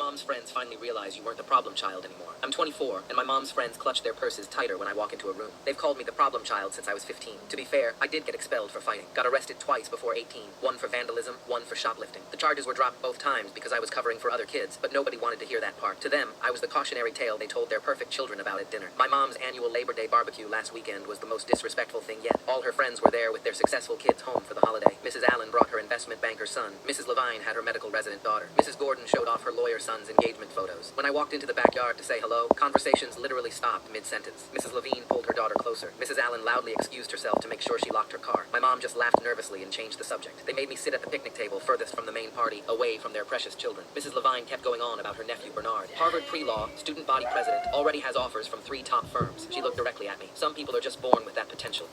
mom's friends finally realize you weren't the problem child anymore. I'm 24, and my mom's friends clutch their purses tighter when I walk into a room. They've called me the problem child since I was 15. To be fair, I did get expelled for fighting. Got arrested twice before 18. One for vandalism, one for shoplifting. The charges were dropped both times because I was covering for other kids, but nobody wanted to hear that part. To them, I was the cautionary tale they told their perfect children about at dinner. My mom's annual Labor Day barbecue last weekend was the most disrespectful thing yet. All her friends were there with their successful kids home for the holiday. Mrs. Allen brought her investment banker's son. Mrs. Levine had her medical resident daughter. Mrs. Gordon showed off her lawyer son's engagement photos. When I walked into the backyard to say hello, conversations literally stopped mid-sentence. Mrs. Levine pulled her daughter closer. Mrs. Allen loudly excused herself to make sure she locked her car. My mom just laughed nervously and changed the subject. They made me sit at the picnic table furthest from the main party, away from their precious children. Mrs. Levine kept going on about her nephew Bernard. Harvard pre-law, student body president, already has offers from 3 top firms. She looked directly at me. Some people are just born with that potential.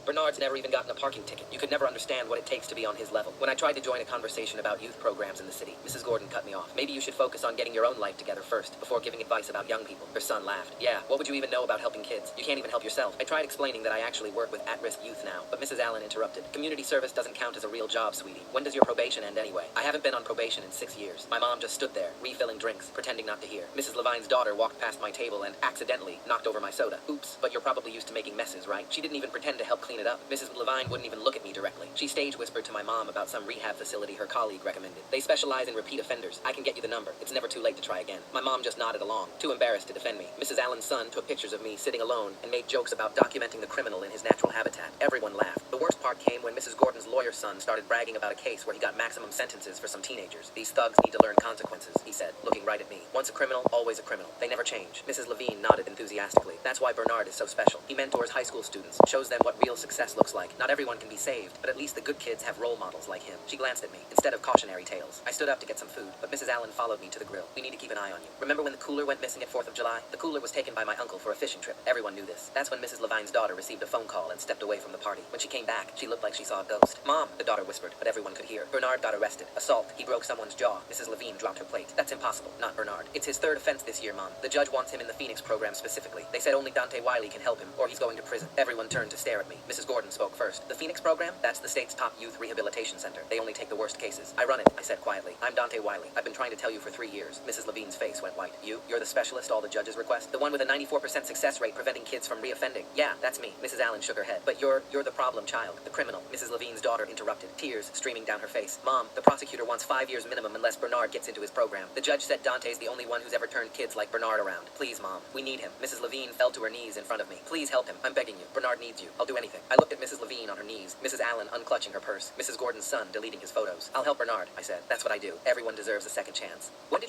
Bernard's never even gotten a parking ticket. You could never understand what it takes to be on his level. When I tried to join a conversation about youth programs in the city, Mrs. Gordon cut me off. Maybe you should focus on getting your own life together first, before giving advice about young people. Her son laughed. Yeah, what would you even know about helping kids? You can't even help yourself. I tried explaining that I actually work with at-risk youth now, but Mrs. Allen interrupted. Community service doesn't count as a real job, sweetie. When does your probation end anyway? I haven't been on probation in 6 years. My mom just stood there, refilling drinks, pretending not to hear. Mrs. Levine's daughter walked past my table and accidentally knocked over my soda. Oops, but you're probably used to making messes, right? She didn't even pretend to help clean it up. Mrs. Levine wouldn't even look at me directly. She stage whispered to my mom about some rehab facility her colleague recommended. They specialize in repeat offenders. I can get you the number. It's never too late to try again. My mom just nodded along, too embarrassed to defend me. Mrs. Allen's son took pictures of me sitting alone and made jokes about documenting the criminal in his natural habitat. Everyone laughed. The worst part came when Mrs. Gordon's lawyer's son started bragging about a case where he got maximum sentences for some teenagers. These thugs need to learn consequences, he said, looking right at me. Once a criminal, always a criminal. They never change. Mrs. Levine nodded enthusiastically. That's why Bernard is so special. He mentors high school students, shows them what real success looks like. Not everyone can be saved, but at least the good kids have role models like him. She glanced at me, instead of cautionary tales. I stood up to get some food, but Mrs. Allen followed me to the grill. We need to keep an eye on you. Remember when the cooler went missing at 4th of July? The cooler was taken by my uncle for a fishing trip. Everyone knew this. That's when Mrs. Levine's daughter received a phone call and stepped away from the party. When she came back, she looked like she saw a ghost. Mom, the daughter whispered, but everyone could hear. Bernard got arrested. Assault. He broke someone's jaw. Mrs. Levine dropped her plate. That's impossible. Not Bernard. It's his 3rd offense this year, Mom. The judge wants him in the Phoenix program specifically. They said only Dante Wiley can help him, or he's going to prison. Everyone turned to stare at me. Mrs. Gordon spoke first. The Phoenix program? That's the state's top youth rehabilitation center. They only take the worst cases. I run it, I said quietly. I'm Dante Wiley. I've been trying to tell you for 3 years. Mrs. Levine's face went white. You're the specialist all the judges request? The one with a 94% success rate preventing kids from reoffending? Yeah, that's me. Mrs. Allen shook her head. But you're the problem child. The criminal. Mrs. Levine's daughter interrupted, tears streaming down her face. Mom, the prosecutor wants 5 years minimum unless Bernard gets into his program. The judge said Dante's the only one who's ever turned kids like Bernard around. Please, Mom. We need him. Mrs. Levine fell to her knees in front of me. Please help him. I'm begging you. Bernard needs you. I'll do anything. I looked at Mrs. Levine on her knees. Mrs. Allen unclutching her purse. Mrs. Gordon's son deleting his photos. I'll help Bernard, I said. That's what I do. Everyone deserves a second chance. When did you